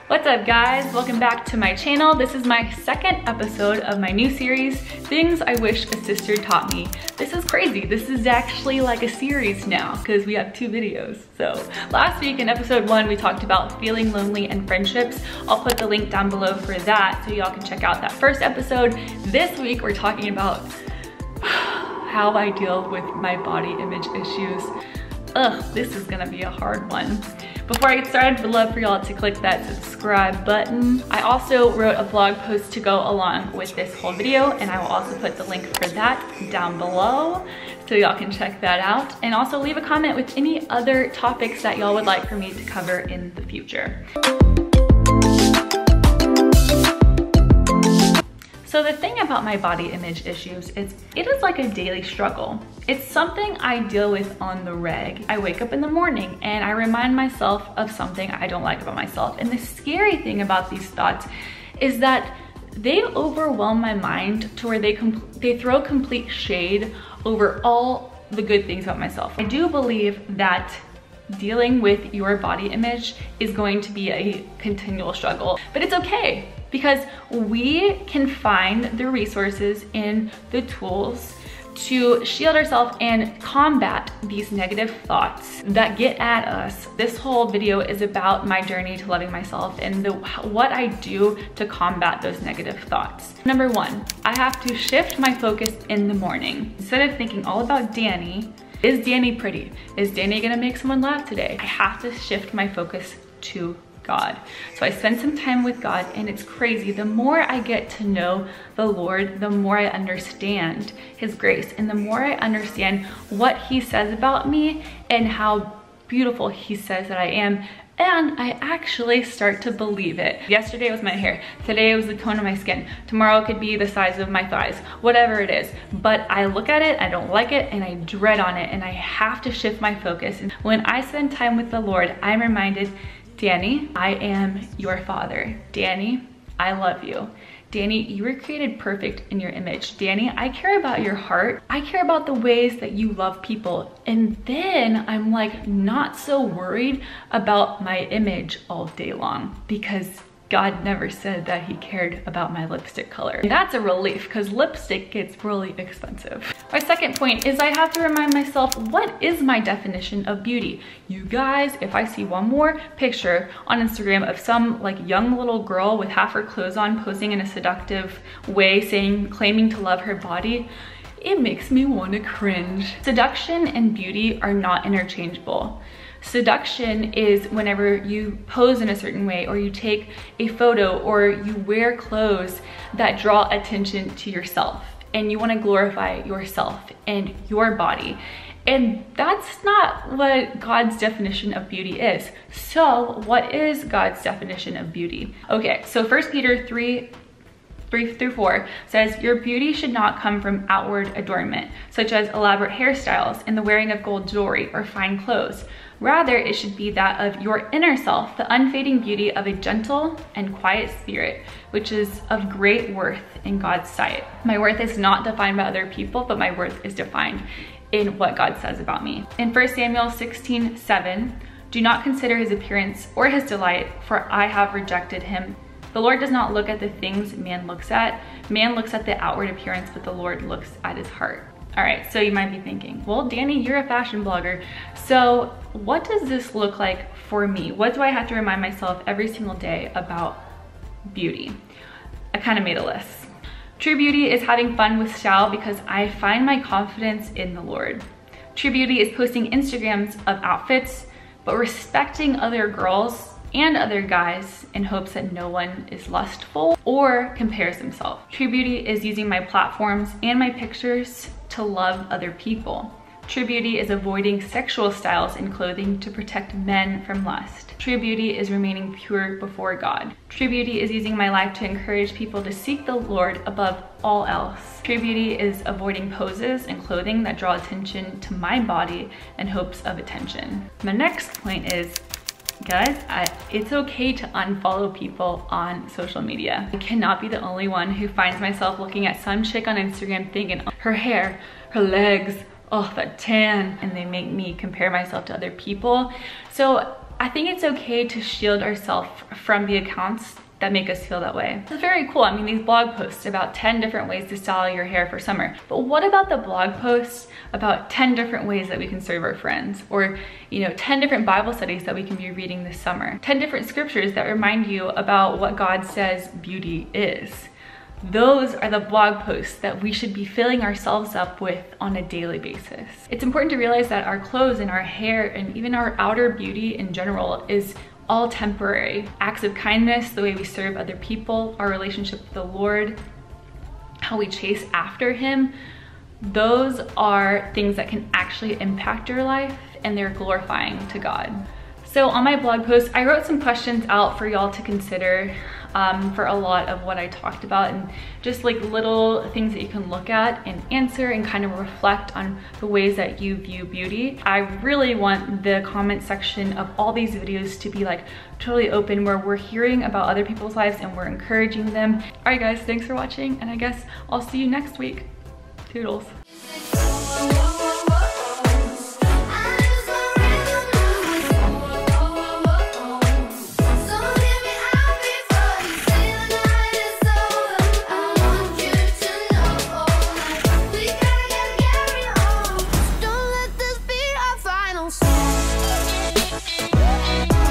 What's up guys? Welcome back to my channel. This is my second episode of my new series, Things I Wish a Sister Taught Me. This is crazy. This is actually like a series now because we have 2 videos. So last week in episode 1, we talked about feeling lonely and friendships. I'll put the link down below for that so y'all can check out that first episode. This week we're talking about how I deal with my body image issues. This is gonna be a hard one. Before I get started, I'd love for y'all to click that subscribe button. I also wrote a blog post to go along with this whole video, and I will also put the link for that down below so y'all can check that out. And also leave a comment with any other topics that y'all would like for me to cover in the future. So the thing about my body image issues is it is like a daily struggle. It's something I deal with on the reg. I wake up in the morning and I remind myself of something I don't like about myself. And the scary thing about these thoughts is that they overwhelm my mind to where they throw complete shade over all the good things about myself. I do believe that dealing with your body image is going to be a continual struggle, but it's okay because we can find the resources and the tools to shield ourselves and combat these negative thoughts that get at us. This whole video is about my journey to loving myself and what I do to combat those negative thoughts. Number 1, I have to shift my focus in the morning. Instead of thinking all about Dani, is Dani pretty? Is Dani gonna make someone laugh today? I have to shift my focus to God. So I spend some time with God, and it's crazy. The more I get to know the Lord, the more I understand His grace, and the more I understand what He says about me and how beautiful He says that I am. And I actually start to believe it. Yesterday was my hair. Today it was the tone of my skin. Tomorrow it could be the size of my thighs, whatever it is. But I look at it, I don't like it, and I dread on it, and I have to shift my focus. And when I spend time with the Lord, I'm reminded, Dani, I am your father. Dani, I love you. Dani, you were created perfect in your image. Dani, I care about your heart. I care about the ways that you love people. And then I'm like not so worried about my image all day long because God never said that He cared about my lipstick color. And that's a relief because lipstick gets really expensive. My second point is I have to remind myself, what is my definition of beauty? You guys, if I see one more picture on Instagram of some like young little girl with half her clothes on posing in a seductive way claiming to love her body, it makes me want to cringe. Seduction and beauty are not interchangeable. Seduction is whenever you pose in a certain way, or you take a photo, or you wear clothes that draw attention to yourself and you want to glorify yourself and your body. And that's not what God's definition of beauty is. So what is God's definition of beauty? Okay, so 1 Peter 3:3-4 says, your beauty should not come from outward adornment, such as elaborate hairstyles and the wearing of gold jewelry or fine clothes. Rather, it should be that of your inner self, the unfading beauty of a gentle and quiet spirit, which is of great worth in God's sight. My worth is not defined by other people, but my worth is defined in what God says about me. In 1 Samuel 16:7, do not consider his appearance or his delight, for I have rejected him. The Lord does not look at the things man looks at. Man looks at the outward appearance, but the Lord looks at his heart. All right, so you might be thinking, well, Dani, you're a fashion blogger. So what does this look like for me? What do I have to remind myself every single day about beauty? I kind of made a list. True beauty is having fun with style because I find my confidence in the Lord. True beauty is posting Instagrams of outfits, but respecting other girls and other guys in hopes that no one is lustful or compares themselves. True beauty is using my platforms and my pictures to love other people. True beauty is avoiding sexual styles in clothing to protect men from lust. True beauty is remaining pure before God. True beauty is using my life to encourage people to seek the Lord above all else. True beauty is avoiding poses and clothing that draw attention to my body in hopes of attention. My next point is, guys, it's okay to unfollow people on social media. I cannot be the only one who finds myself looking at some chick on Instagram thinking, oh, her hair, her legs, oh, that tan, and they make me compare myself to other people. So I think it's okay to shield ourselves from the accounts that make us feel that way. It's very cool. I mean, these blog posts about 10 different ways to style your hair for summer. But what about the blog posts about 10 different ways that we can serve our friends? Or, 10 different Bible studies that we can be reading this summer. 10 different scriptures that remind you about what God says beauty is. Those are the blog posts that we should be filling ourselves up with on a daily basis. It's important to realize that our clothes and our hair and even our outer beauty in general is all temporary. Acts of kindness, the way we serve other people, our relationship with the Lord, how we chase after Him, those are things that can actually impact your life, and they're glorifying to God. So on my blog post, I wrote some questions out for y'all to consider for a lot of what I talked about, and just like little things that you can look at and answer and kind of reflect on the ways that you view beauty. I really want the comment section of all these videos to be like totally open, where we're hearing about other people's lives and we're encouraging them. All right guys, thanks for watching, and I guess I'll see you next week. Toodles.